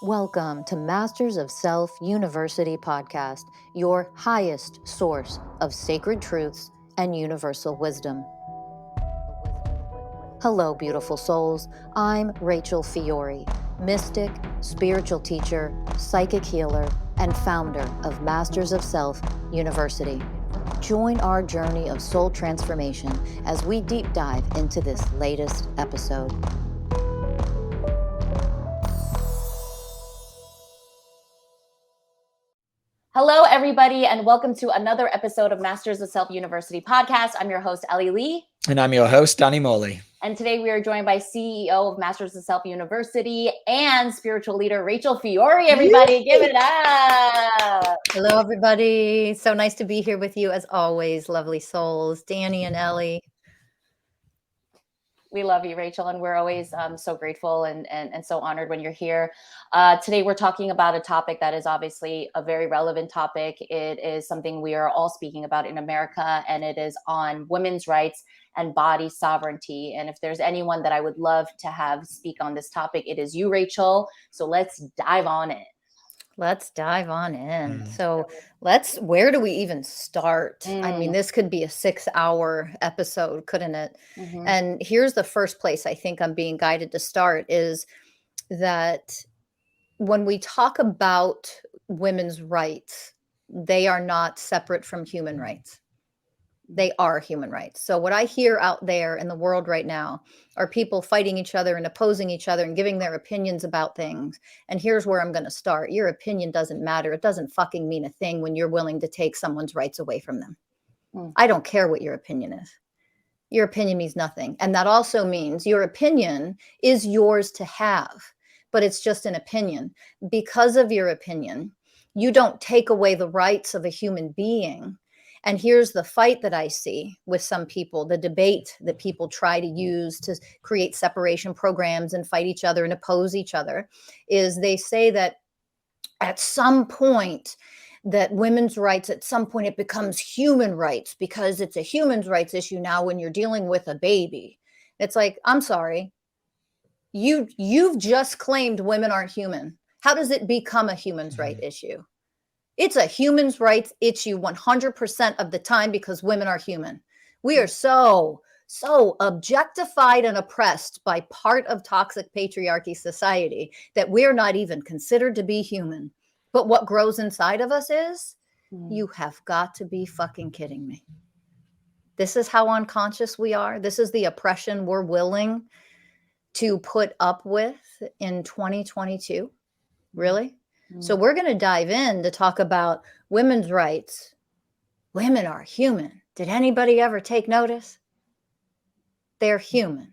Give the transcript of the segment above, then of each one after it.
Welcome to Masters of Self University podcast, your highest source of sacred truths and universal wisdom. Hello, beautiful souls. I'm Rachel Fiori, mystic, spiritual teacher, psychic healer, and founder of Masters of Self University. Join our journey of soul transformation as we deep dive into this latest episode. Hello, everybody, and welcome to another episode of Masters of Self University podcast. I'm your host, Ellie Lee. And I'm your host, Morley. And today we are joined by CEO of Masters of Self University and spiritual leader, Rachel Fiori. Everybody, give it up. Hello, everybody. So nice to be here with you as always, lovely souls, Danny and Ellie. We love you, Rachel, and we're always so grateful and so honored when you're here. Today, we're talking about a topic that is obviously a very relevant topic. It is something we are all speaking about in America, and it is on women's rights and body sovereignty. And if there's anyone that I would love to have speak on this topic, it is you, Rachel. So let's dive on in. Let's dive on in. So where do we even start? I mean, this could be a 6-hour episode, couldn't it? Mm-hmm. And here's the first place I think I'm being guided to start is that when we talk about women's rights, they are not separate from human rights. They are human rights. So what I hear out there in the world right now are people fighting each other and opposing each other and giving their opinions about things. And here's where I'm going to start. Your opinion doesn't matter. It doesn't fucking mean a thing when you're willing to take someone's rights away from them. I don't care what your opinion is. Your opinion means nothing. And that also means your opinion is yours to have, but it's just an opinion. Because of your opinion, you don't take away the rights of a human being. And here's the fight that I see with some people, the debate that people try to use to create separation programs and fight each other and oppose each other, is they say that at some point that women's rights, at some point it becomes human rights because it's a human rights issue now when you're dealing with a baby. It's like, I'm sorry, you've just claimed women aren't human. How does it become a human's right issue? It's a human's rights issue 100% of the time because women are human. We are so objectified and oppressed by part of toxic patriarchy society that we're not even considered to be human. But what grows inside of us is, you have got to be fucking kidding me. This is how unconscious we are. This is the oppression we're willing to put up with in 2022. Really? So we're going to dive in to talk about women's rights. Women are human. Did anybody ever take notice? They're human.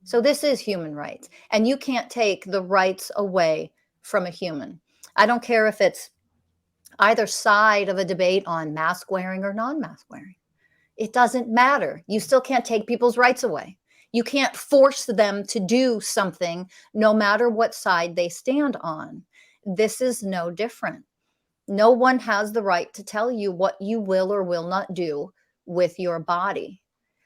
So this is human rights. And you can't take the rights away from a human. I don't care if it's either side of a debate on mask wearing or non-mask wearing. It doesn't matter. You still can't take people's rights away. You can't force them to do something no matter what side they stand on. This is no different. No one has the right to tell you what you will or will not do with your body.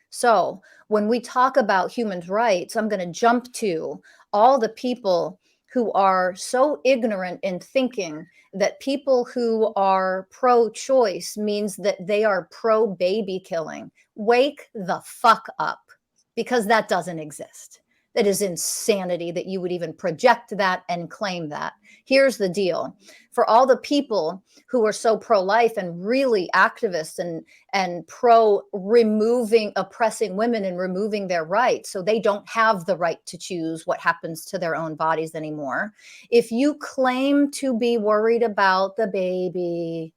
So when we talk about human rights, I'm going to jump to all the people who are so ignorant in thinking that people who are pro-choice means that they are pro-baby killing. Wake the fuck up, because that doesn't exist. That is insanity that you would even project that and claim that. Here's the deal. For all the people who are so pro-life and really activists and pro-removing, oppressing women and removing their rights, so they don't have the right to choose what happens to their own bodies anymore. If you claim to be worried about the baby,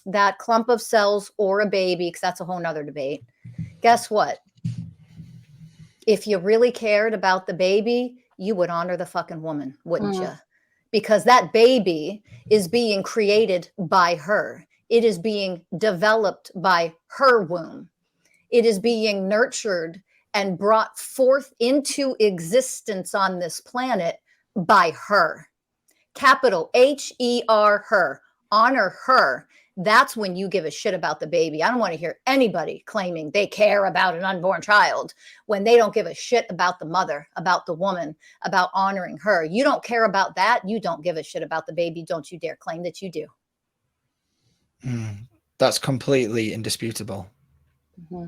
that clump of cells or a baby, because that's a whole nother debate, guess what? If you really cared about the baby, you would honor the fucking woman, wouldn't you? Because that baby is being created by her. It is being developed by her womb. It is being nurtured and brought forth into existence on this planet by her. Capital H-E-R, her. Honor her. That's when you give a shit about the baby. I don't want to hear anybody claiming they care about an unborn child when they don't give a shit about the mother, about the woman, about honoring her. You don't care about that. You don't give a shit about the baby. Don't you dare claim that you do. That's completely indisputable. Mm-hmm.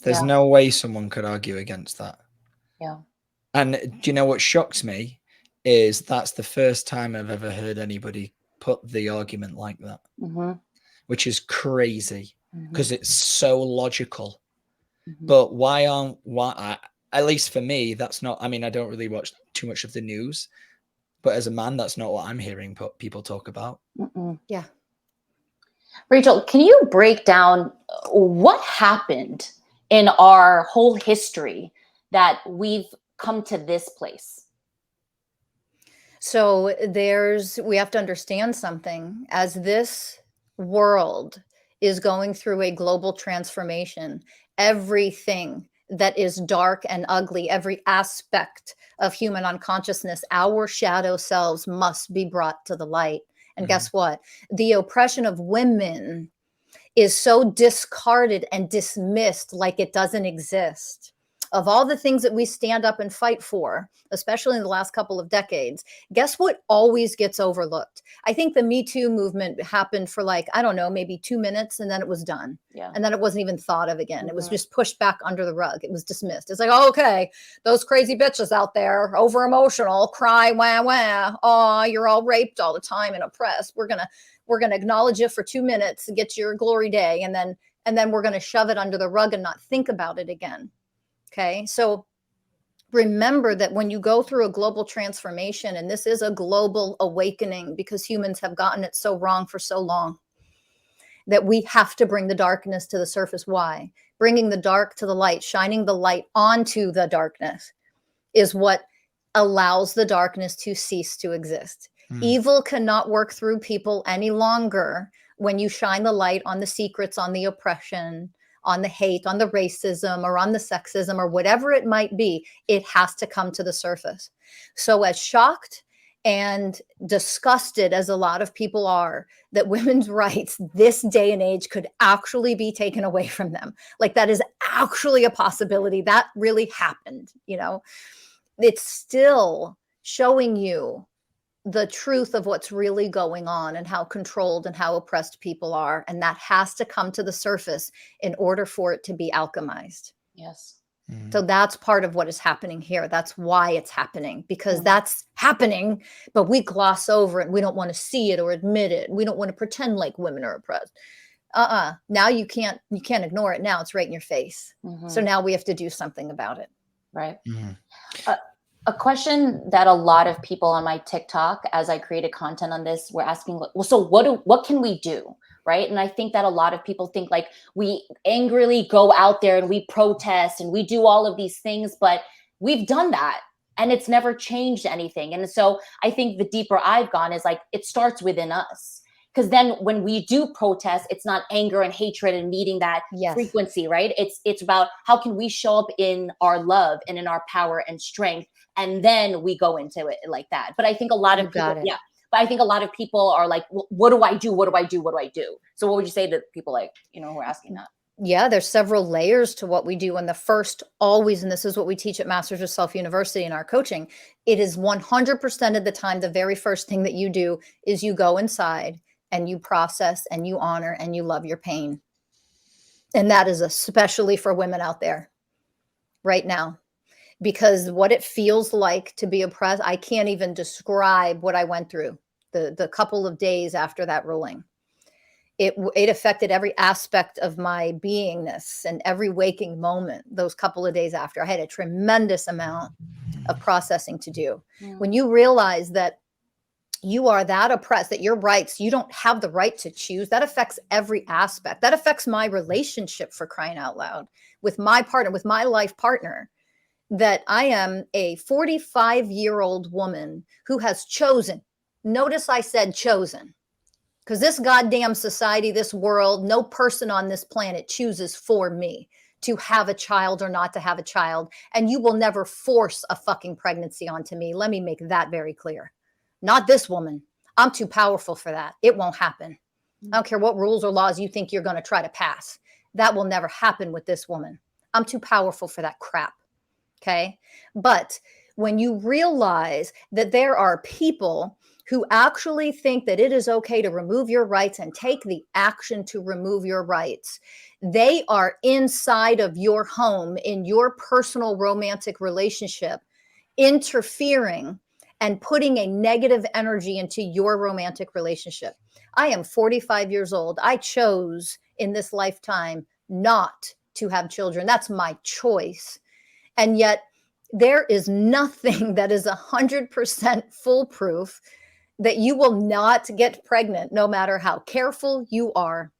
There's no way someone could argue against that. Yeah. And do you know what shocks me is that's the first time I've ever heard anybody put the argument like that, which is crazy because it's so logical. But at least for me, that's not, I mean, I don't really watch too much of the news, but as a man, that's not what I'm hearing people talk about. Yeah. Rachel, can you break down what happened in our whole history that we've come to this place? So we have to understand something. As this world is going through a global transformation, everything that is dark and ugly, every aspect of human unconsciousness, our shadow selves must be brought to the light. And guess what? The oppression of women is so discarded and dismissed like it doesn't exist. Of all the things that we stand up and fight for, especially in the last couple of decades, guess what always gets overlooked? I think the Me Too movement happened for I don't know, maybe 2 minutes, and then it was done. Yeah. And then it wasn't even thought of again. It was just pushed back under the rug. It was dismissed. It's like, oh, okay, those crazy bitches out there, over emotional, cry, wah, wah. Oh, you're all raped all the time and oppressed. We're gonna acknowledge you for 2 minutes and get your glory day, and then we're gonna shove it under the rug and not think about it again. Okay, so remember that when you go through a global transformation, and this is a global awakening because humans have gotten it so wrong for so long, that we have to bring the darkness to the surface. Why? Bringing the dark to the light, shining the light onto the darkness is what allows the darkness to cease to exist. Evil cannot work through people any longer when you shine the light on the secrets, on the oppression, on the hate, on the racism, or on the sexism, or whatever it might be. It has to come to the surface. So as shocked and disgusted as a lot of people are that women's rights this day and age could actually be taken away from them, that is actually a possibility, that really happened, it's still showing you the truth of what's really going on and how controlled and how oppressed people are. And that has to come to the surface in order for it to be alchemized. Yes. So that's part of what is happening here. That's why it's happening, because that's happening, but we gloss over it. And we don't want to see it or admit it. We don't want to pretend like women are oppressed. Now you can't ignore it. Now it's right in your face. So now we have to do something about it. Right. A question that a lot of people on my TikTok, as I created content on this, were asking, well, so what can we do? Right. And I think that a lot of people think we angrily go out there and we protest and we do all of these things, but we've done that and it's never changed anything. And so I think the deeper I've gone is it starts within us. Because then when we do protest, it's not anger and hatred and meeting that frequency, right? It's about how can we show up in our love and in our power and strength, and then we go into it like that. But I think a lot of people, but I think a lot of people are like, well, what do I do? What do I do? What do I do? So what would you say to people who are asking that? Yeah, there's several layers to what we do. And the first always, and this is what we teach at Masters of Self University in our coaching, it is 100% of the time, the very first thing that you do is you go inside and you process and you honor and you love your pain. And that is especially for women out there right now, because what it feels like to be oppressed, I can't even describe what I went through the couple of days after that ruling. It affected every aspect of my beingness and every waking moment. Those couple of days after, I had a tremendous amount of processing to do. When you realize that you are that oppressed, that your rights, you don't have the right to choose, that affects every aspect. That affects my relationship, for crying out loud, with my partner, with my life partner, that I am a 45-year-old woman who has chosen. Notice I said chosen, because this goddamn society, this world, no person on this planet chooses for me to have a child or not to have a child. And you will never force a fucking pregnancy onto me. Let me make that very clear. Not this woman. I'm too powerful for that. It won't happen. I don't care what rules or laws you think you're going to try to pass. That will never happen with this woman. I'm too powerful for that crap. Okay. But when you realize that there are people who actually think that it is okay to remove your rights and take the action to remove your rights, they are inside of your home, in your personal romantic relationship, interfering and putting a negative energy into your romantic relationship. I am 45 years old. I chose in this lifetime not to have children. That's my choice. And yet there is nothing that is 100% foolproof that you will not get pregnant, no matter how careful you are.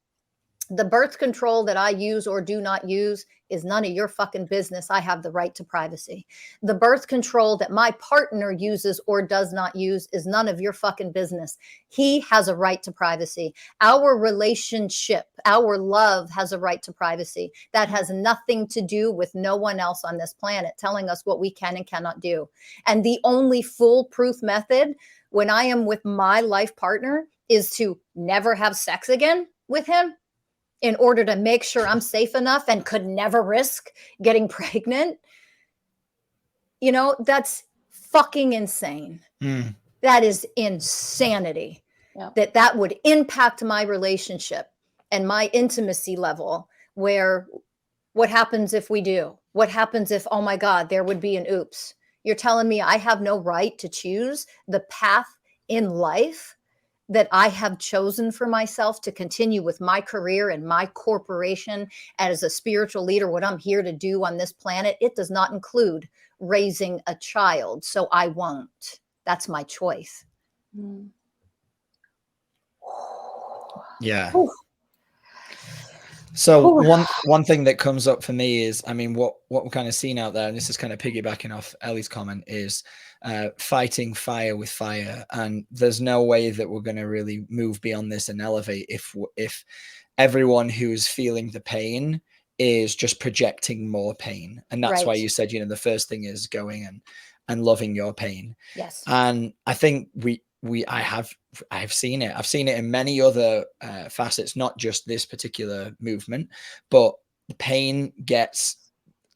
The birth control that I use or do not use is none of your fucking business. I have the right to privacy. The birth control that my partner uses or does not use is none of your fucking business. He has a right to privacy. Our relationship, our love has a right to privacy. That has nothing to do with no one else on this planet telling us what we can and cannot do. And the only foolproof method when I am with my life partner is to never have sex again with him, in order to make sure I'm safe enough and could never risk getting pregnant. You know, that's fucking insane. That is insanity. That would impact my relationship and my intimacy level, where what happens if we do? What happens if, oh my God, there would be an oops? You're telling me I have no right to choose the path in life that I have chosen for myself to continue with my career and my corporation as a spiritual leader? What I'm here to do on this planet, it does not include raising a child. So I won't. That's my choice. Yeah. So one thing that comes up for me is, I mean, what we're kind of seeing out there, and this is kind of piggybacking off Ellie's comment, is fighting fire with fire. And there's no way that we're going to really move beyond this and elevate if everyone who's feeling the pain is just projecting more pain. And that's why you said, you know, the first thing is going and loving your pain. Yes. And I think I've seen it. I've seen it in many other facets, not just this particular movement, but the pain gets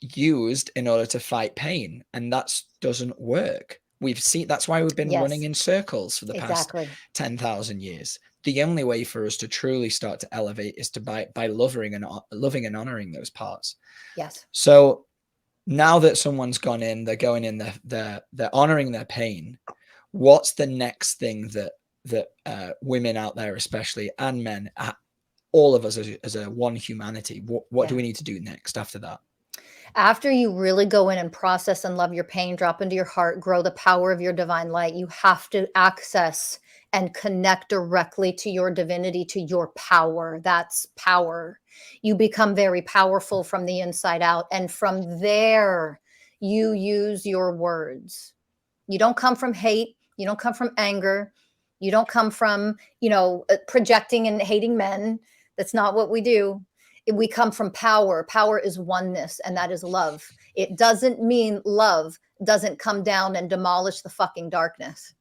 used in order to fight pain, and that doesn't work. We've seen that's why we've been running in circles for the past 10,000 years. The only way for us to truly start to elevate is to by loving and honoring those parts. Yes. So now that someone's gone in, they're going in, they're honoring their pain. What's the next thing that women out there, especially, and men, all of us as a one humanity, what do we need to do next after that? After you really go in and process and love your pain, drop into your heart, grow the power of your divine light, you have to access and connect directly to your divinity, to your power. That's power. You become very powerful from the inside out. And from there, you use your words. You don't come from hate. You don't come from anger. You don't come from, projecting and hating men. That's not what we do. We come from power. Power is oneness, and that is love. It doesn't mean love doesn't come down and demolish the fucking darkness.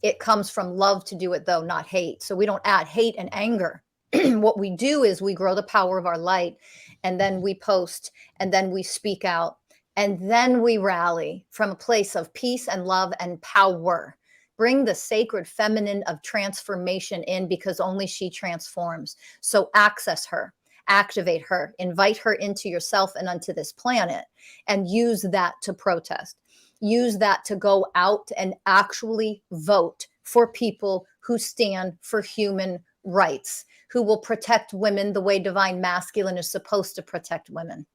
It comes from love to do it, though, not hate. So we don't add hate and anger. What we do is we grow the power of our light, and then we post, and then we speak out, and then we rally from a place of peace and love and power. Bring the sacred feminine of transformation in, because only she transforms. So access her, activate her, invite her into yourself and onto this planet, and use that to protest. Use that to go out and actually vote for people who stand for human rights, who will protect women the way divine masculine is supposed to protect women.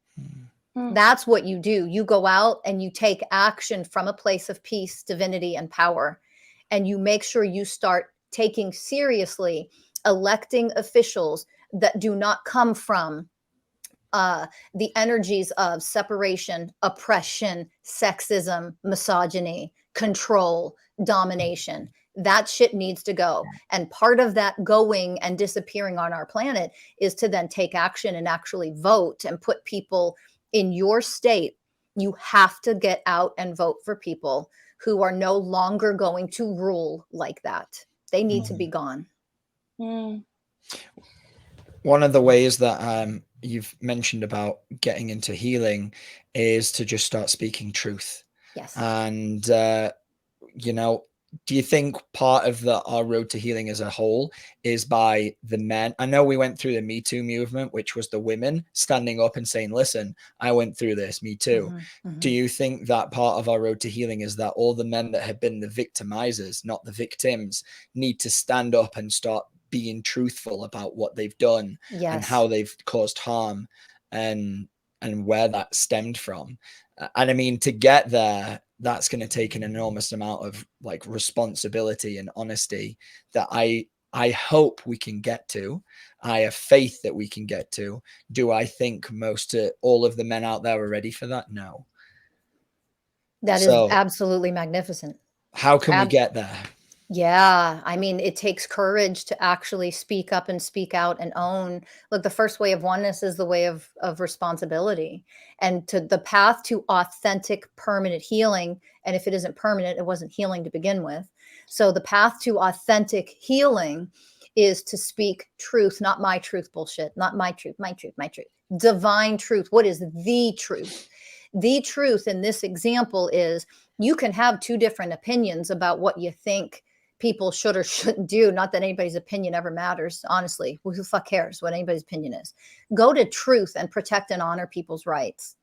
That's what you do. You go out and you take action from a place of peace, divinity, and power. And you make sure you start taking seriously electing officials that do not come from the energies of separation, oppression, sexism, misogyny, control, domination. That shit needs to go. And part of that going and disappearing on our planet is to then take action and actually vote and put people in your state. You have to get out and vote for people who are no longer going to rule like that. They need to be gone. One of the ways that you've mentioned about getting into healing is to just start speaking truth. Yes. And, you know, do you think part of our road to healing as a whole is by the men? I know we went through the Me Too movement, which was the women standing up and saying, listen, I went through this, me too. Do you think that part of our road to healing is that all the men that have been the victimizers, not the victims, need to stand up and start being truthful about what they've done and how they've caused harm and where that stemmed from? And I mean, to get there, that's going to take an enormous amount of like responsibility and honesty that I hope we can get to. I have faith that we can get to. Do I think all of the men out there are ready for that? No. That is absolutely magnificent. How can we get there? Yeah. I mean, it takes courage to actually speak up and speak out and own. Look, the first way of oneness is the way of responsibility, and to the path to authentic, permanent healing. And if it isn't permanent, it wasn't healing to begin with. So the path to authentic healing is to speak truth, not my truth bullshit, not my truth, my truth, my truth, divine truth. What is the truth? The truth in this example is you can have two different opinions about what you think people should or shouldn't do. Not that anybody's opinion ever matters. Honestly, who the fuck cares what anybody's opinion is? Go to truth and protect and honor people's rights.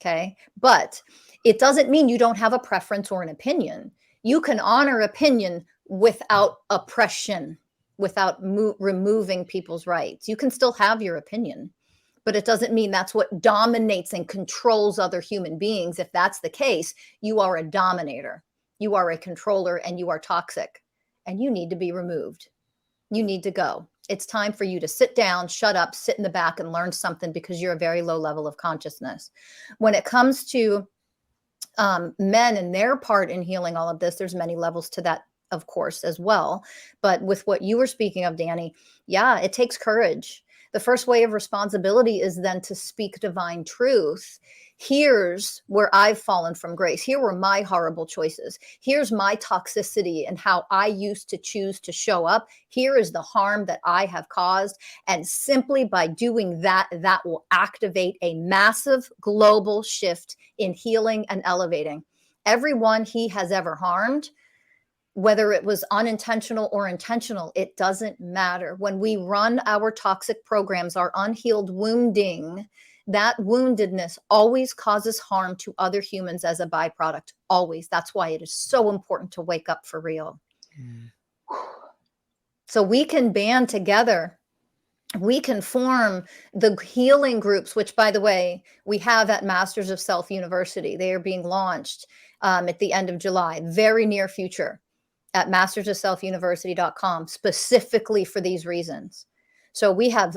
Okay. But it doesn't mean you don't have a preference or an opinion. You can honor opinion without oppression, without removing people's rights. You can still have your opinion, but it doesn't mean that's what dominates and controls other human beings. If that's the case, you are a dominator, you are a controller, and you are toxic, and you need to be removed. You need to go. It's time for you to sit down, shut up, sit in the back and learn something, because you're a very low level of consciousness. When it comes to men and their part in healing all of this, there's many levels to that, of course, as well. But with what you were speaking of, Danny, yeah, it takes courage. The first way of responsibility is then to speak divine truth. Here's where I've fallen from grace. Here were my horrible choices. Here's my toxicity and how I used to choose to show up. Here is the harm that I have caused. And simply by doing that, that will activate a massive global shift in healing and elevating. Everyone he has ever harmed, whether it was unintentional or intentional, it doesn't matter. When we run our toxic programs, our unhealed wounding, that woundedness always causes harm to other humans as a byproduct. Always. That's why it is so important to wake up for real. So we can band together. We can form the healing groups, which, by the way, we have at Masters of Self University. They are being launched at the end of July, very near future, at mastersofselfuniversity.com, specifically for these reasons. So we have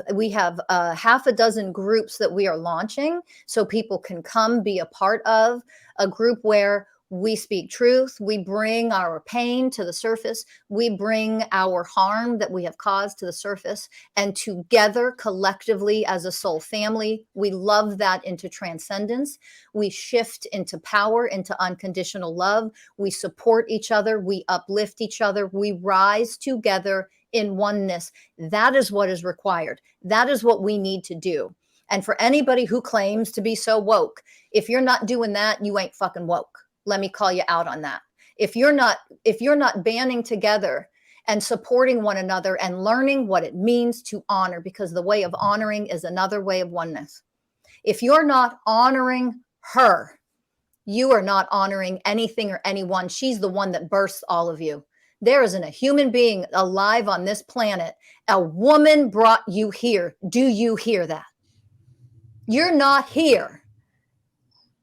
half a dozen groups that we are launching, so people can come be a part of a group where we speak truth. We bring our pain to the surface. We bring our harm that we have caused to the surface. And together, collectively, as a soul family, we love that into transcendence. We shift into power, into unconditional love. We support each other. We uplift each other. We rise together in oneness. That is what is required. That is what we need to do. And for anybody who claims to be so woke, if you're not doing that, you ain't fucking woke. Let me call you out on that. If you're not banding together and supporting one another and learning what it means to honor, because the way of honoring is another way of oneness. If you're not honoring her, you are not honoring anything or anyone. She's the one that births all of you. There isn't a human being alive on this planet. A woman brought you here. Do you hear that? You're not here.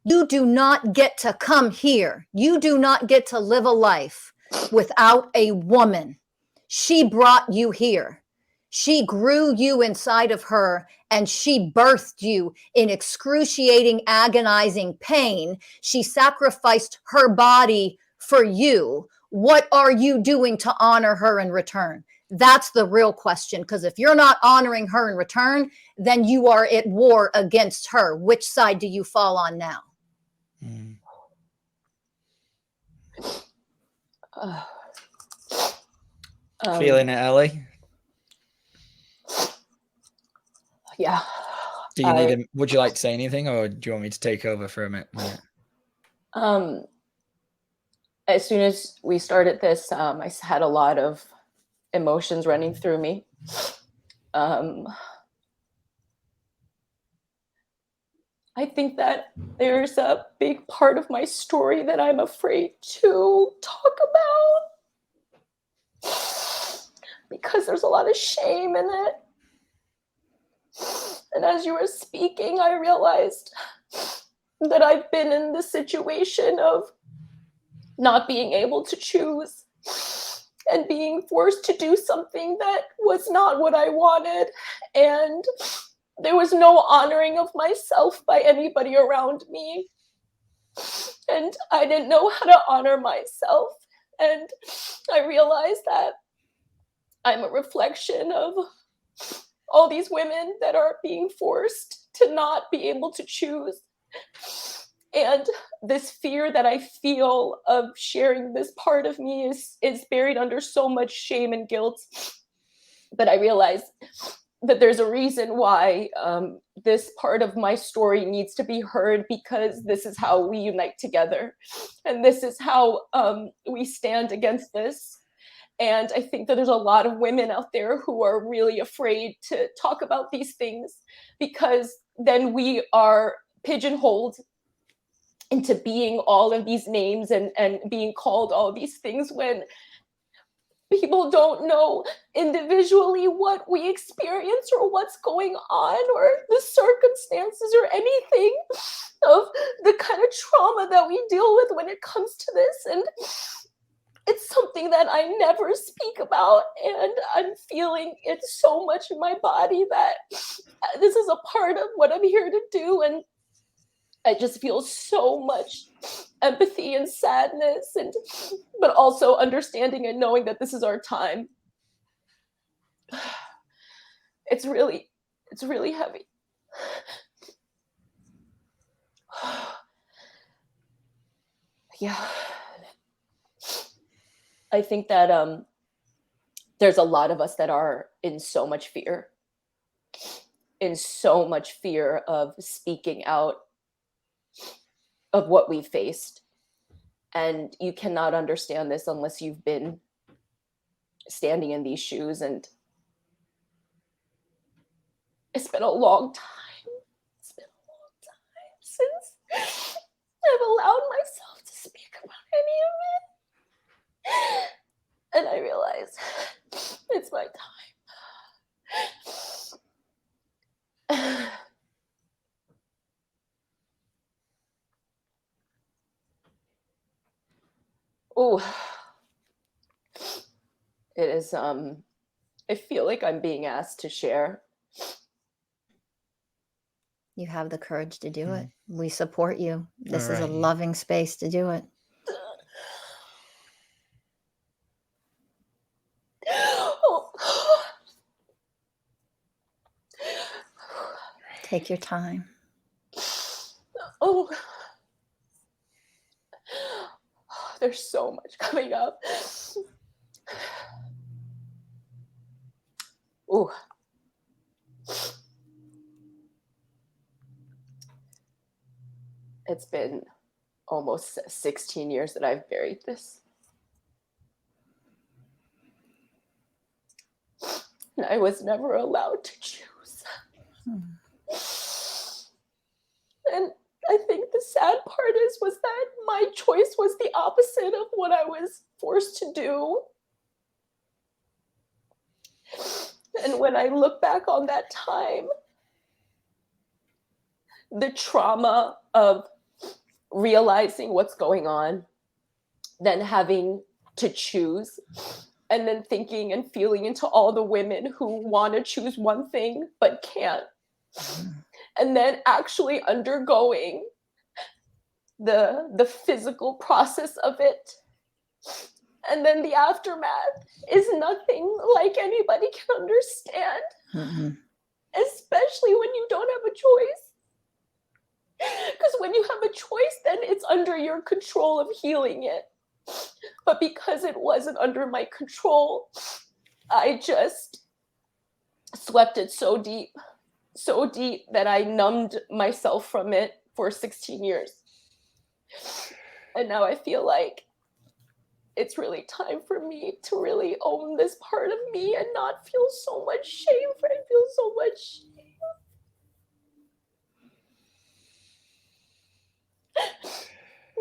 You do not get to come here. You do not get to live a life without a woman. She brought you here. She grew you inside of her, and she birthed you in excruciating, agonizing pain. She sacrificed her body for you. What are you doing to honor her in return? That's the real question, because if you're not honoring her in return, then you are at war against her. Which side do you fall on now? Feeling it, Ellie? Yeah. Do you need him? Would you like to say anything, or do you want me to take over for a minute? As soon as we started this, I had a lot of emotions running through me. I think that there's a big part of my story that I'm afraid to talk about because there's a lot of shame in it. And as you were speaking, I realized that I've been in the situation of not being able to choose and being forced to do something that was not what I wanted. And there was no honoring of myself by anybody around me. And I didn't know how to honor myself. And I realized that I'm a reflection of all these women that are being forced to not be able to choose. And this fear that I feel of sharing this part of me is buried under so much shame and guilt. But I realize that there's a reason why this part of my story needs to be heard, because this is how we unite together. And this is how we stand against this. And I think that there's a lot of women out there who are really afraid to talk about these things, because then we are pigeonholed into being all of these names and being called all these things, when people don't know individually what we experience or what's going on or the circumstances or anything of the kind of trauma that we deal with when it comes to this. And it's something that I never speak about, and I'm feeling it so much in my body that this is a part of what I'm here to do. And I just feel so much empathy and sadness, but also understanding and knowing that this is our time. It's really heavy. Yeah. I think that there's a lot of us that are in so much fear of speaking out of what we faced. And you cannot understand this unless you've been standing in these shoes. And it's been a long time. It's been a long time since I've allowed myself to speak about any of it. And I realize it's my time. Oh, it is, I feel like I'm being asked to share. You have the courage to do it. We support you. This is a loving space to do it. Take your time. Oh, there's so much coming up. Oh, it's been almost 16 years that I've buried this. And I was never allowed to choose. And I think the sad part was that my choice was the opposite of what I was forced to do. And when I look back on that time, the trauma of realizing what's going on, then having to choose, and then thinking and feeling into all the women who want to choose one thing but can't, and then actually undergoing the physical process of it, and then the aftermath is nothing like anybody can understand, especially when you don't have a choice. Because when you have a choice, then it's under your control of healing it. But because it wasn't under my control, I just swept it so deep so deep that I numbed myself from it for 16 years. And now I feel like it's really time for me to really own this part of me and not feel so much shame for it. I feel so much shame.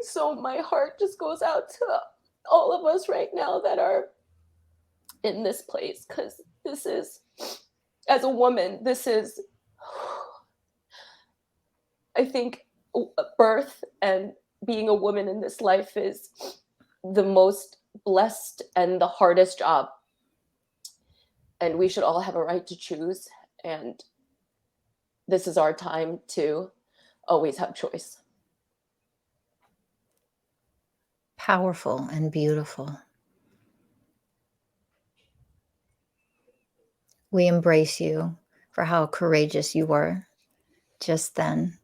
So my heart just goes out to all of us right now that are in this place, because this is, as a woman, this is, I think, birth and being a woman in this life is the most blessed and the hardest job. And we should all have a right to choose. And this is our time to always have choice. Powerful and beautiful. We embrace you for how courageous you were just then,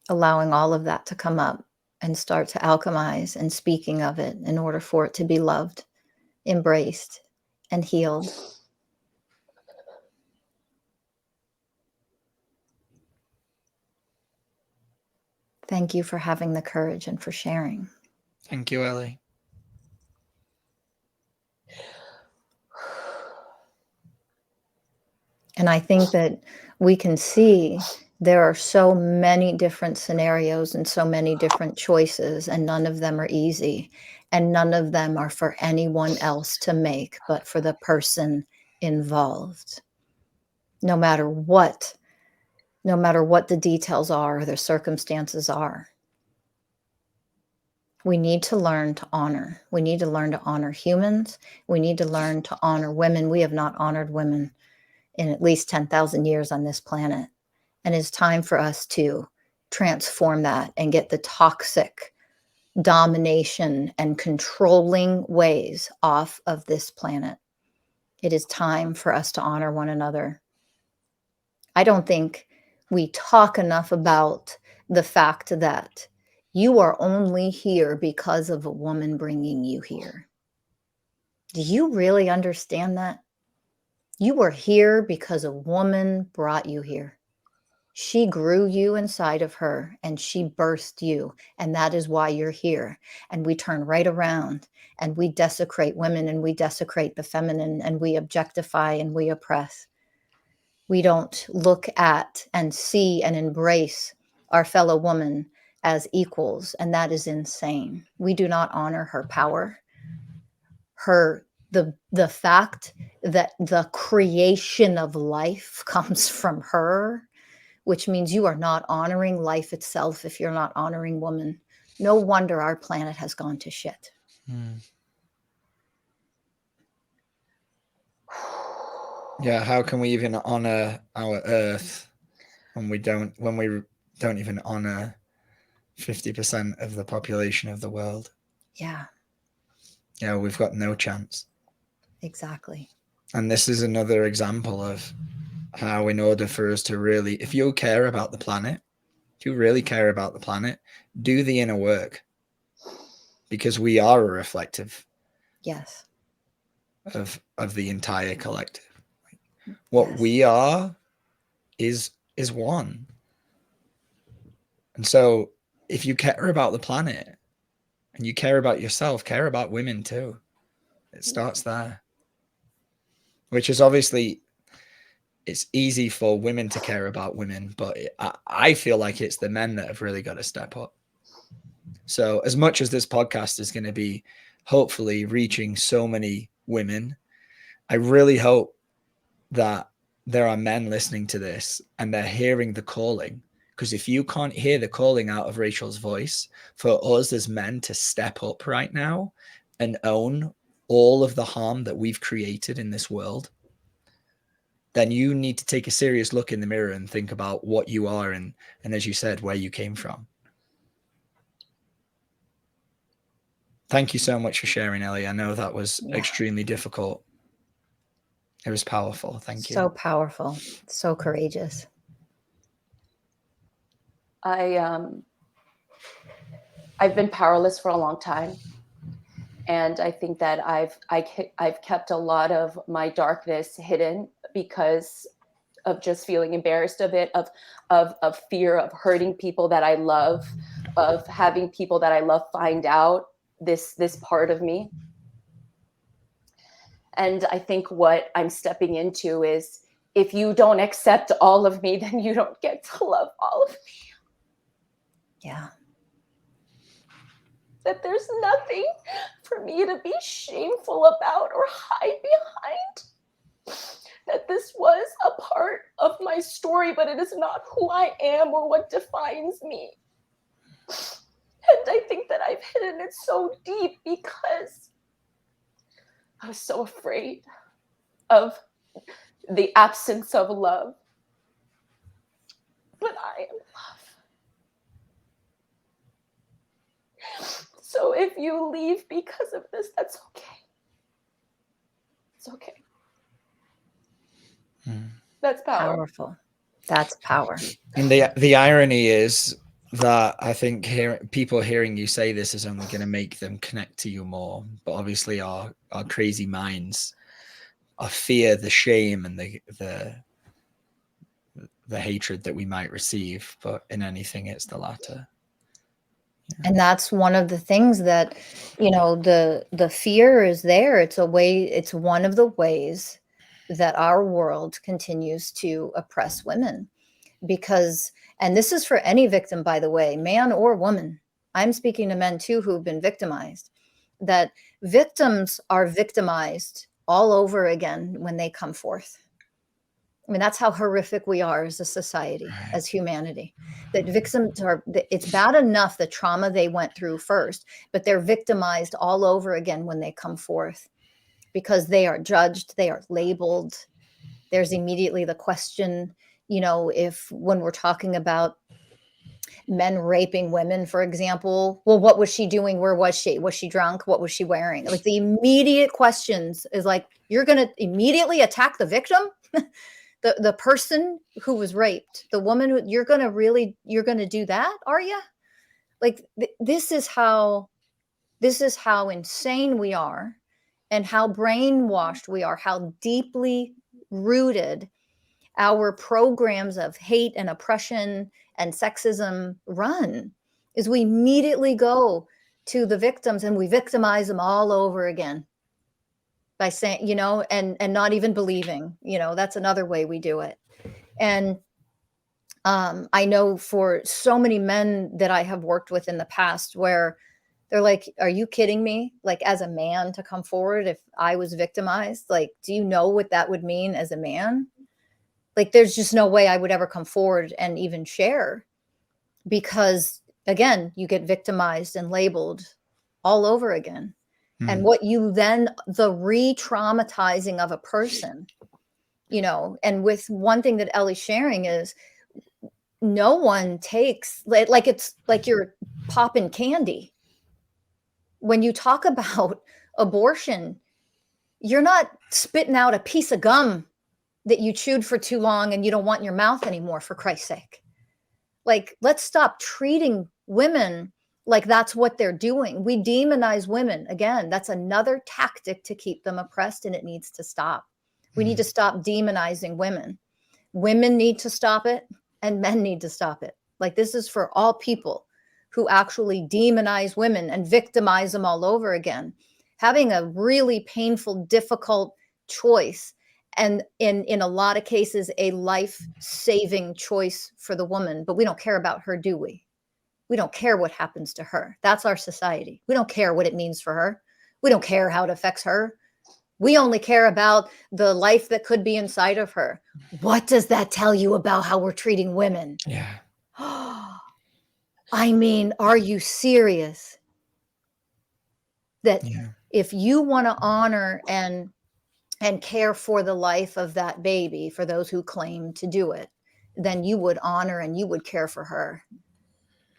allowing all of that to come up and start to alchemize and speaking of it in order for it to be loved, embraced, and healed. Thank you for having the courage and for sharing. Thank you, Ellie. And I think that we can see there are so many different scenarios and so many different choices, and none of them are easy. And none of them are for anyone else to make, but for the person involved. No matter what the details are or the circumstances are. We need to learn to honor. We need to learn to honor humans. We need to learn to honor women. We have not honored women in at least 10,000 years on this planet. And it's time for us to transform that and get the toxic domination and controlling ways off of this planet. It is time for us to honor one another. I don't think we talk enough about the fact that you are only here because of a woman bringing you here. Do you really understand that? You are here because a woman brought you here. She grew you inside of her and she birthed you. And that is why you're here. And we turn right around and we desecrate women and we desecrate the feminine and we objectify and we oppress. We don't look at and see and embrace our fellow woman as equals. And that is insane. We do not honor her power, the fact that the creation of life comes from her, which means you are not honoring life itself if you're not honoring woman. No wonder our planet has gone to shit. Yeah, how can we even honor our Earth when we don't even honor 50% of the population of the world? Yeah. Yeah, we've got no chance. Exactly. And this is another example of how, in order for us to really, if you care about the planet, if you really care about the planet, do the inner work, because we are a reflective Yes. of the entire collective. What we are is one. And so if you care about the planet and you care about yourself, care about women too. It starts there. Which is obviously, it's easy for women to care about women, but I feel like it's the men that have really got to step up. So as much as this podcast is going to be hopefully reaching so many women, I really hope that there are men listening to this and they're hearing the calling. Because if you can't hear the calling out of Rachel's voice, for us as men to step up right now and own all of the harm that we've created in this world, then you need to take a serious look in the mirror and think about what you are and as you said, where you came from. Thank you so much for sharing, Ellie. I know that was extremely difficult. It was powerful. Thank you. So powerful. So courageous. I've been powerless for a long time. And I think that I've kept a lot of my darkness hidden because of just feeling embarrassed of it, of fear of hurting people that I love, of having people that I love find out this part of me. And I think what I'm stepping into is, if you don't accept all of me, then you don't get to love all of me. Yeah. That there's nothing for me to be shameful about or hide behind. That this was a part of my story, but it is not who I am or what defines me. And I think that I've hidden it so deep because I was so afraid of the absence of love. But I am love. So if you leave because of this, that's okay. It's okay. That's power. Powerful. That's power. And the irony is that I think people hearing you say this is only going to make them connect to you more. But obviously our crazy minds, our fear, the shame, and the hatred that we might receive. But in anything, it's the latter. And that's one of the things that, the fear is there. It's one of the ways that our world continues to oppress women, because, and this is for any victim, by the way, man or woman. I'm speaking to men too, who've been victimized, that victims are victimized all over again when they come forth. I mean, that's how horrific we are as a society, as humanity. That victims it's bad enough the trauma they went through first, but they're victimized all over again when they come forth, because they are judged, they are labeled. There's immediately the question, if when we're talking about men raping women, for example, well, what was she doing? Where was she? Was she drunk? What was she wearing? Like, the immediate questions is like, you're going to immediately attack the victim? The person who was raped, the woman, you're going to do that? Are you? Like, this is how insane we are, and how brainwashed we are, how deeply rooted our programs of hate and oppression and sexism run, is we immediately go to the victims and we victimize them all over again by saying, and not even believing, that's another way we do it. And I know for so many men that I have worked with in the past, where they're like, are you kidding me? Like, as a man to come forward if I was victimized, like, do you know what that would mean as a man? Like, there's just no way I would ever come forward and even share, because again, you get victimized and labeled all over again. And what you then, the re-traumatizing of a person, and with one thing that Ellie's sharing is, no one takes, like, it's like you're popping candy. When you talk about abortion, you're not spitting out a piece of gum that you chewed for too long and you don't want in your mouth anymore, for Christ's sake. Like, let's stop treating women like that's what they're doing. We demonize women. Again, that's another tactic to keep them oppressed, and it needs to stop. We need to stop demonizing women. Women need to stop it, and men need to stop it. Like, this is for all people who actually demonize women and victimize them all over again. Having a really painful, difficult choice, and in a lot of cases, a life-saving choice for the woman. But we don't care about her, do we? We don't care what happens to her. That's our society. We don't care what it means for her. We don't care how it affects her. We only care about the life that could be inside of her. What does that tell you about how we're treating women? Yeah. I mean, are you serious? That if you want to honor and care for the life of that baby, for those who claim to do it, then you would honor and you would care for her.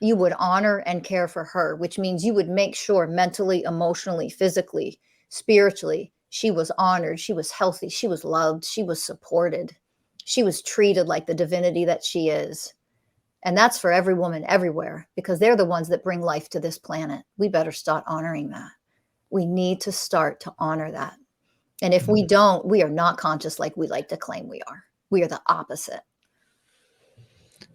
You would honor and care for her, which means you would make sure mentally, emotionally, physically, spiritually, she was honored, she was healthy, she was loved, she was supported, she was treated like the divinity that she is. And that's for every woman everywhere, because they're the ones that bring life to this planet. We better start honoring that. We need to start to honor that. And if we don't, we are not conscious like we like to claim we are. We are the opposite.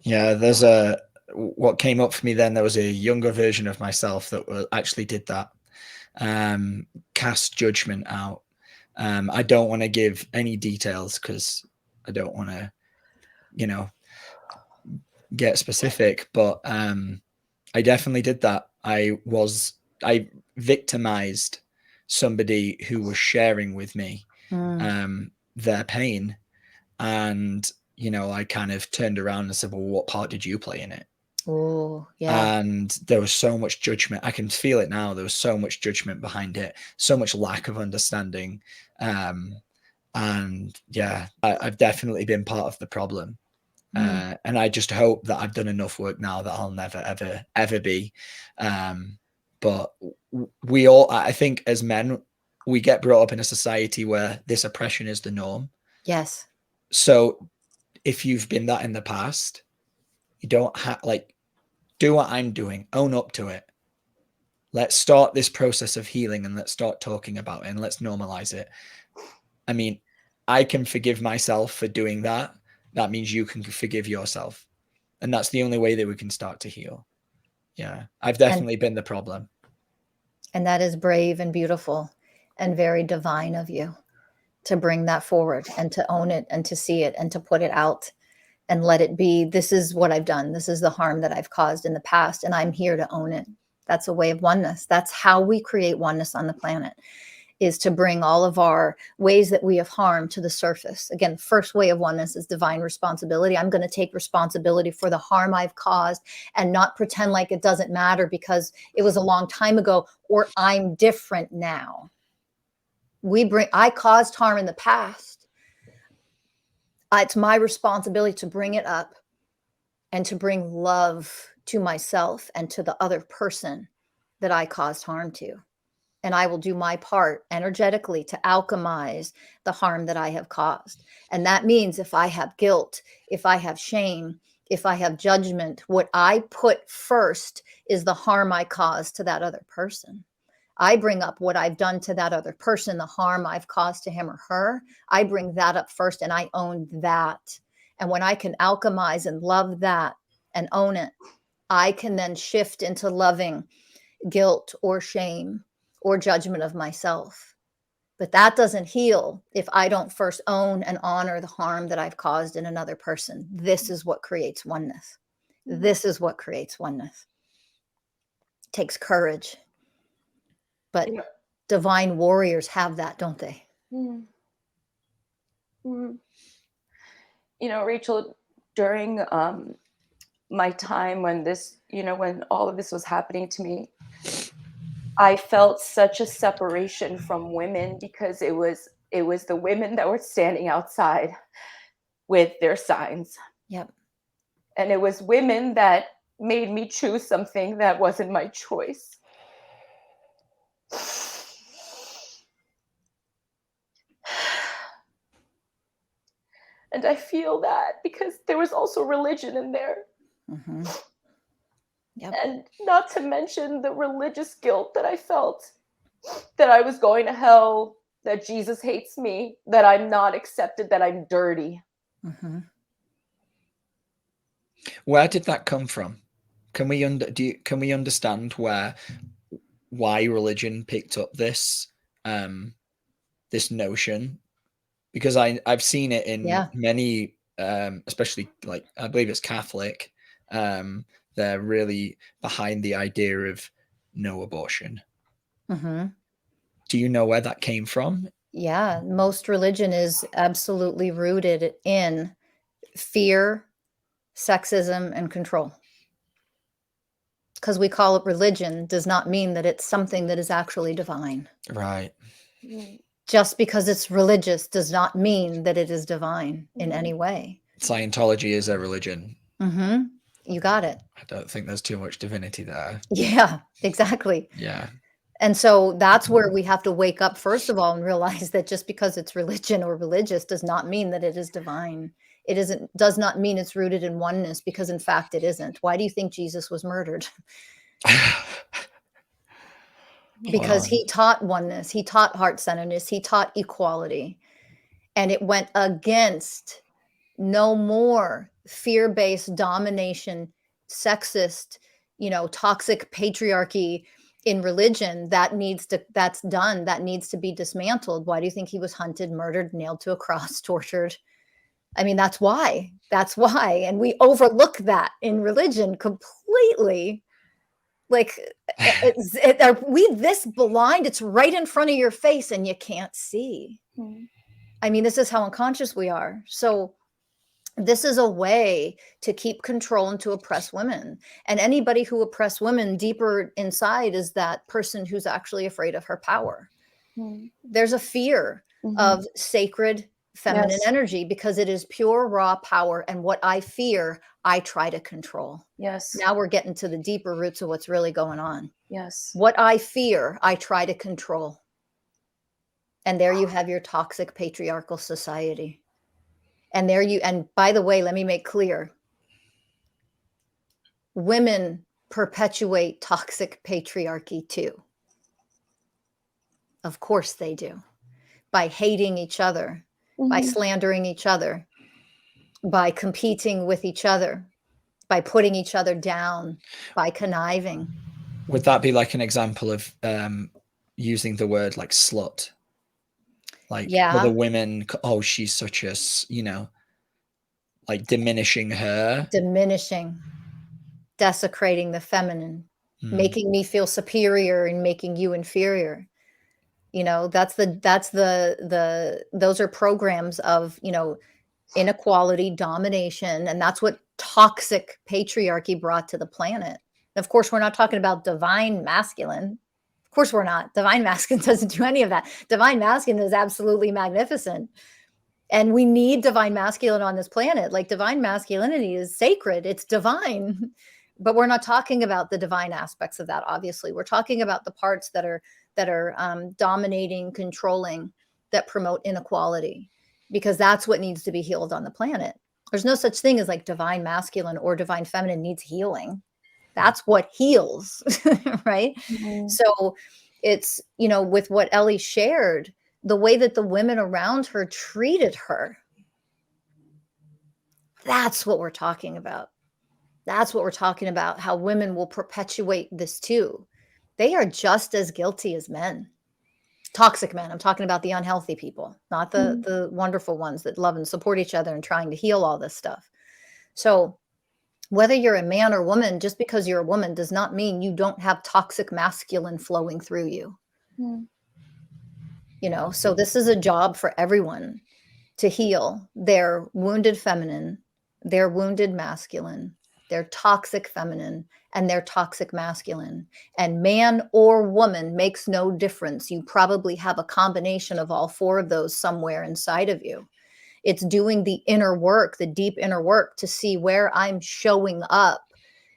Yeah, what came up for me then, there was a younger version of myself that actually did that. Cast judgment out. I don't want to give any details because I don't want to, get specific, but I definitely did that. I victimized somebody who was sharing with me their pain, and I kind of turned around and said, well, what part did you play in it? Oh, yeah. And there was so much judgment. I can feel it now. There was so much judgment behind it, so much lack of understanding. And yeah, I've definitely been part of the problem. And I just hope that I've done enough work now that I'll never, ever, ever be. But we all, I think as men, we get brought up in a society where this oppression is the norm. Yes. So if you've been that in the past, you don't have, do what I'm doing, own up to it. Let's start this process of healing and let's start talking about it and let's normalize it. I mean, I can forgive myself for doing that. That means you can forgive yourself. And that's the only way that we can start to heal. Yeah, I've definitely been the problem. And that is brave and beautiful and very divine of you to bring that forward and to own it and to see it and to put it out and let it be. This is what I've done. This is the harm that I've caused in the past, and I'm here to own it. That's a way of oneness. That's how we create oneness on the planet, is to bring all of our ways that we have harmed to the surface. Again, the first way of oneness is divine responsibility. I'm going to take responsibility for the harm I've caused and not pretend like it doesn't matter because it was a long time ago or I'm different now. I caused harm in the past. It's my responsibility to bring it up and to bring love to myself and to the other person that I caused harm to. And I will do my part energetically to alchemize the harm that I have caused. And that means if I have guilt, if I have shame, if I have judgment, what I put first is the harm I caused to that other person. I bring up what I've done to that other person, the harm I've caused to him or her. I bring that up first and I own that. And when I can alchemize and love that and own it, I can then shift into loving guilt or shame or judgment of myself. But that doesn't heal if I don't first own and honor the harm that I've caused in another person. This is what creates oneness. This is what creates oneness. It takes courage. But divine warriors have that, don't they? Rachel, during my time when this, when all of this was happening to me, I felt such a separation from women because it was the women that were standing outside with their signs. Yep. And it was women that made me choose something that wasn't my choice. And I feel that because there was also religion in there. Mm-hmm. Yep. And not to mention the religious guilt that I felt, that I was going to hell, that Jesus hates me, that I'm not accepted, that I'm dirty. Mm-hmm. Where did that come from? Can we understand why religion picked up this this notion? Because I've seen it in many, especially I believe it's Catholic. They're really behind the idea of no abortion. Mm-hmm. Do you know where that came from? Yeah, most religion is absolutely rooted in fear, sexism, and control. Because we call it religion does not mean that it's something that is actually divine. Right. Just because it's religious does not mean that it is divine in any way. Scientology is a religion. Mm-hmm. You got it. I don't think there's too much divinity there. Yeah, exactly. Yeah. And so that's where we have to wake up, first of all, and realize that just because it's religion or religious does not mean that it is divine. Does not mean it's rooted in oneness, because in fact it isn't. Why do you think Jesus was murdered? Because he taught oneness, he taught heart-centeredness, he taught equality, and it went against No more fear-based domination, sexist, toxic patriarchy in religion. That's done. That needs to be dismantled. Why do you think he was hunted, murdered, nailed to a cross, tortured? I mean, that's why. That's why. And we overlook that in religion completely. Like, are we this blind? It's right in front of your face and you can't see. I mean, this is how unconscious we are. So this is a way to keep control and to oppress women. And anybody who oppresses women deeper inside is that person who's actually afraid of her power. There's a fear of sacred feminine energy because it is pure raw power. And what I fear, I try to control. Yes. Now we're getting to the deeper roots of what's really going on. Yes. What I fear, I try to control. And there you have your toxic patriarchal society. And by the way, let me make clear, women perpetuate toxic patriarchy too. Of course they do. By hating each other, by slandering each other, by competing with each other, by putting each other down, by conniving. Would that be like an example of using the word like slut? Like the women, oh, she's such a, like diminishing her. Diminishing, desecrating the feminine, making me feel superior and making you inferior. Those are programs of, inequality, domination. And that's what toxic patriarchy brought to the planet. And of course, we're not talking about divine masculine. Of course, we're not. Divine masculine doesn't do any of that. Divine masculine is absolutely magnificent. And we need divine masculine on this planet. Like, divine masculinity is sacred. It's divine. But we're not talking about the divine aspects of that, obviously. We're talking about the parts that are dominating, controlling, that promote inequality, because that's what needs to be healed on the planet. There's no such thing as like divine masculine or divine feminine needs healing. That's what heals, right? So it's, with what Ellie shared, the way that the women around her treated her, that's what we're talking about. That's what we're talking about, how women will perpetuate this too. They are just as guilty as men. Toxic men. I'm talking about the unhealthy people, not the wonderful ones that love and support each other and trying to heal all this stuff. So whether you're a man or woman, just because you're a woman does not mean you don't have toxic masculine flowing through you. So this is a job for everyone to heal their wounded feminine, their wounded masculine, their toxic feminine, and their toxic masculine. And man or woman makes no difference. You probably have a combination of all four of those somewhere inside of you. It's doing the inner work, the deep inner work, to see where I'm showing up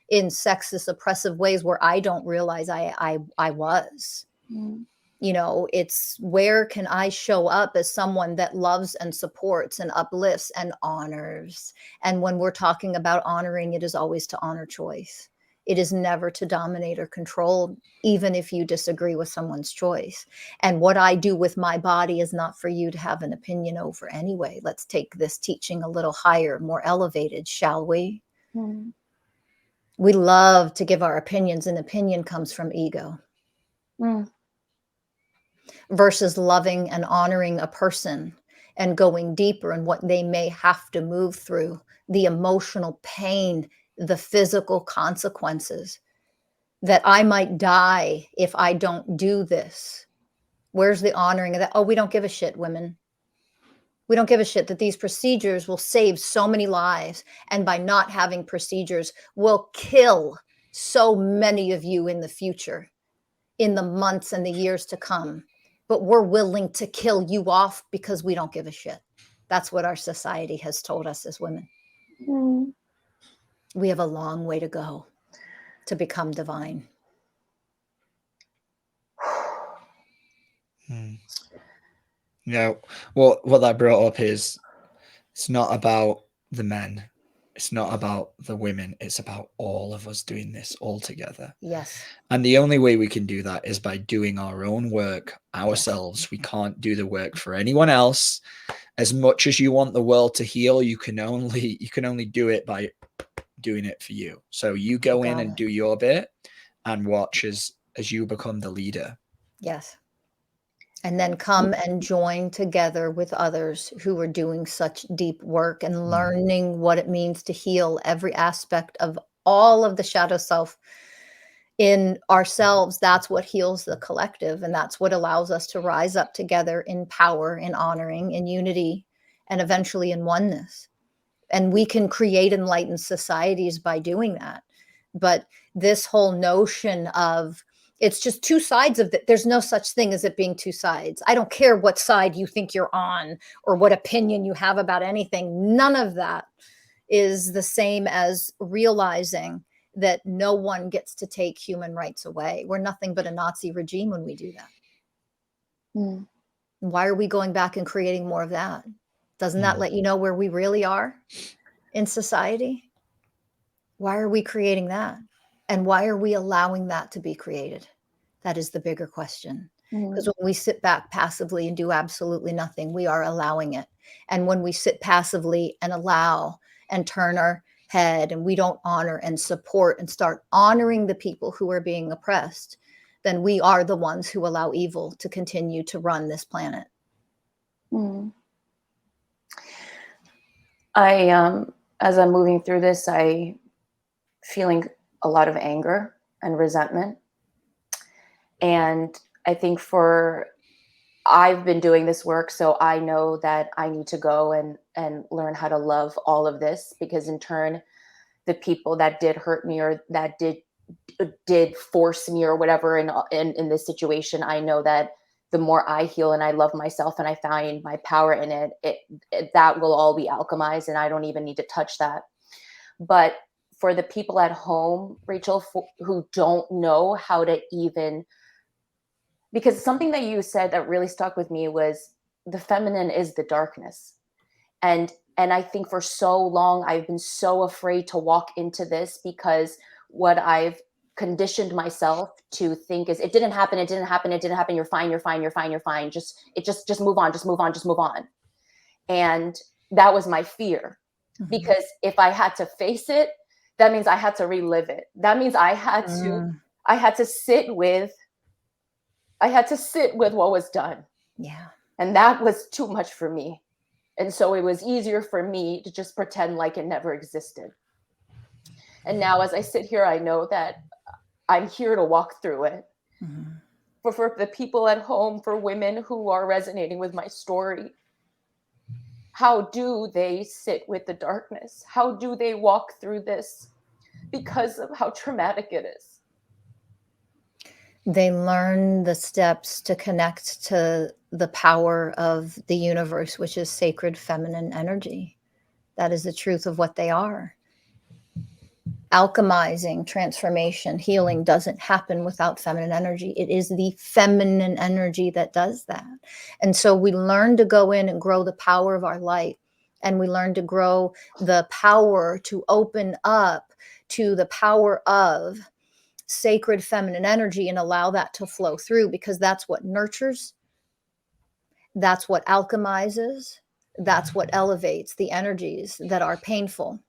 in sexist, oppressive ways where I don't realize I was. It's where can I show up as someone that loves and supports and uplifts and honors. And when we're talking about honoring, it is always to honor choice. It is never to dominate or control, even if you disagree with someone's choice. And what I do with my body is not for you to have an opinion over anyway. Let's take this teaching a little higher, more elevated, shall we? We love to give our opinions, and opinion comes from ego. Versus loving and honoring a person and going deeper in what they may have to move through, the emotional pain, the physical consequences, that I might die if I don't do this. Where's the honoring of that? Oh, we don't give a shit, women. We don't give a shit that these procedures will save so many lives. And by not having procedures will kill so many of you in the future, in the months and the years to come. But we're willing to kill you off because we don't give a shit. That's what our society has told us as women. We have a long way to go to become divine. What that brought up is, it's not about the men. It's not about the women. It's about all of us doing this all together. Yes. And the only way we can do that is by doing our own work ourselves. Yes. We can't do the work for anyone else. As much as you want the world to heal, you can only do it by doing it for you. So you go in and do your bit and watch as you become the leader. Yes. And then come and join together with others who are doing such deep work and learning what it means to heal every aspect of all of the shadow self in ourselves. That's what heals the collective. And that's what allows us to rise up together in power, in honoring, in unity, and eventually in oneness. And we can create enlightened societies by doing that. But this whole notion of it's just two sides of it. There's no such thing as it being two sides. I don't care what side you think you're on or what opinion you have about anything. None of that is the same as realizing that no one gets to take human rights away. We're nothing but a Nazi regime when we do that. Why are we going back and creating more of that? Doesn't that let you know where we really are in society? Why are we creating that? And why are we allowing that to be created? That is the bigger question. Because when we sit back passively and do absolutely nothing, we are allowing it. And when we sit passively and allow and turn our head and we don't honor and support and start honoring the people who are being oppressed, then we are the ones who allow evil to continue to run this planet. As I'm moving through this, I feeling a lot of anger and resentment. And I think I've been doing this work, so I know that I need to go and learn how to love all of this, because in turn, the people that did hurt me or that did force me or whatever in this situation, I know that the more I heal and I love myself and I find my power in it, that will all be alchemized, and I don't even need to touch that. But for the people at home, Rachel, who don't know how to even, because something that you said that really stuck with me was the feminine is the darkness. And I think for so long, I've been so afraid to walk into this, because what I've conditioned myself to think is, it didn't happen. You're fine. Just move on. And that was my fear, because if I had to face it, that means I had to relive it. That means I had to sit with what was done. Yeah. And that was too much for me. And so it was easier for me to just pretend like it never existed. And now as I sit here, I know that I'm here to walk through it. But for the people at home, for women who are resonating with my story, how do they sit with the darkness? How do they walk through this because of how traumatic it is? They learn the steps to connect to the power of the universe, which is sacred feminine energy. That is the truth of what they are. Alchemizing, transformation, healing doesn't happen without feminine energy. It is the feminine energy that does that. And so we learn to go in and grow the power of our light. And we learn to grow the power to open up to the power of sacred feminine energy and allow that to flow through, because that's what nurtures, that's what alchemizes, that's what elevates the energies that are painful.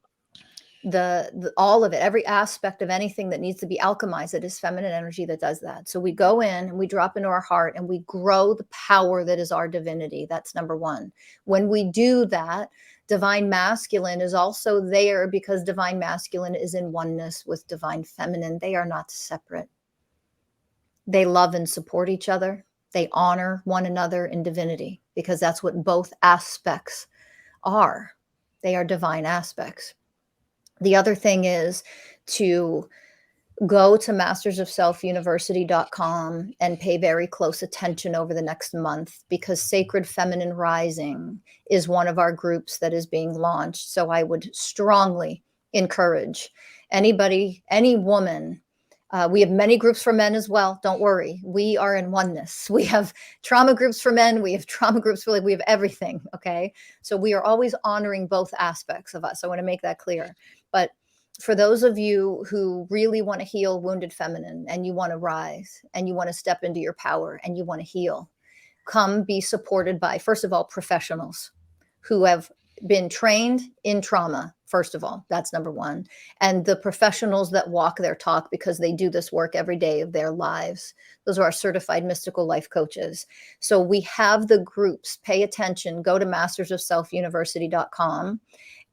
All of it, every aspect of anything that needs to be alchemized, it is feminine energy that does that. So we go in and we drop into our heart and we grow the power that is our divinity. That's number one. When we do that, divine masculine is also there, because divine masculine is in oneness with divine feminine. They are not separate. They love and support each other. They honor one another in divinity, because that's what both aspects are. They are divine aspects. The other thing is to go to mastersofselfuniversity.com and pay very close attention over the next month, because Sacred Feminine Rising is one of our groups that is being launched. So I would strongly encourage anybody, any woman We have many groups for men as well. Don't worry. We are in oneness. We have trauma groups for men. We have trauma groups for, like, we have everything. Okay. So we are always honoring both aspects of us. I want to make that clear. But for those of you who really want to heal wounded feminine, and you want to rise, and you want to step into your power, and you want to heal, come be supported by, first of all, professionals who have been trained in trauma. First of all, that's number one. And the professionals that walk their talk, because they do this work every day of their lives. Those are our certified mystical life coaches. So we have the groups. Pay attention. Go to mastersofselfuniversity.com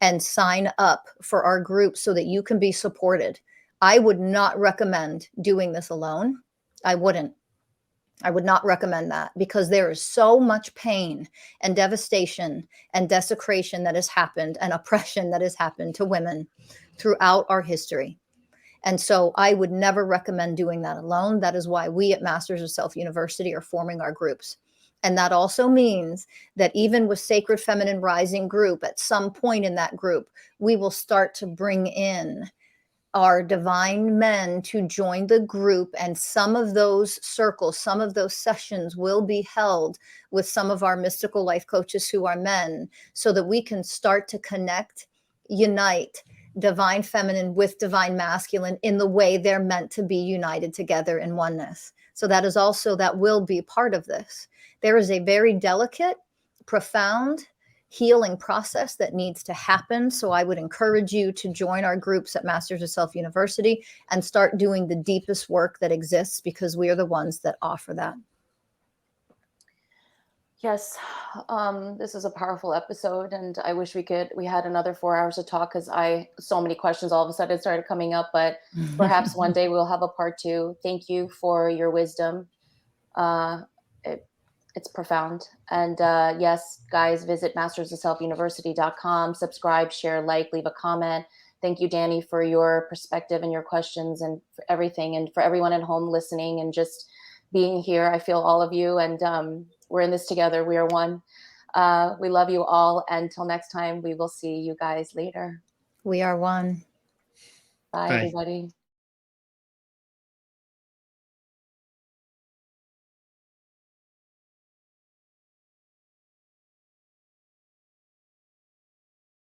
and sign up for our group so that you can be supported. I would not recommend doing this alone. I would not recommend that, because there is so much pain and devastation and desecration that has happened, and oppression that has happened to women throughout our history. And so I would never recommend doing that alone. That is why we at Masters of Self University are forming our groups. And that also means that even with Sacred Feminine Rising group, at some point in that group, we will start to bring in our divine men to join the group. And some of those circles, some of those sessions will be held with some of our mystical life coaches who are men, so that we can start to connect, unite divine feminine with divine masculine in the way they're meant to be united together in oneness. So that is also, that will be part of this. There is a very delicate, profound healing process that needs to happen. So I would encourage you to join our groups at Masters of Self University and start doing the deepest work that exists, because we are the ones that offer that. Yes, this is a powerful episode, and I wish we had another 4 hours to talk, because so many questions all of a sudden started coming up, but perhaps one day we'll have a part 2. Thank you for your wisdom. It's profound. And yes, guys, visit mastersofselfuniversity.com, subscribe, share, like, leave a comment. Thank you, Danny, for your perspective and your questions and for everything, and for everyone at home listening and just being here. I feel all of you, and we're in this together. We are one. We love you all. Until next time, we will see you guys later. We are one. Bye. Everybody.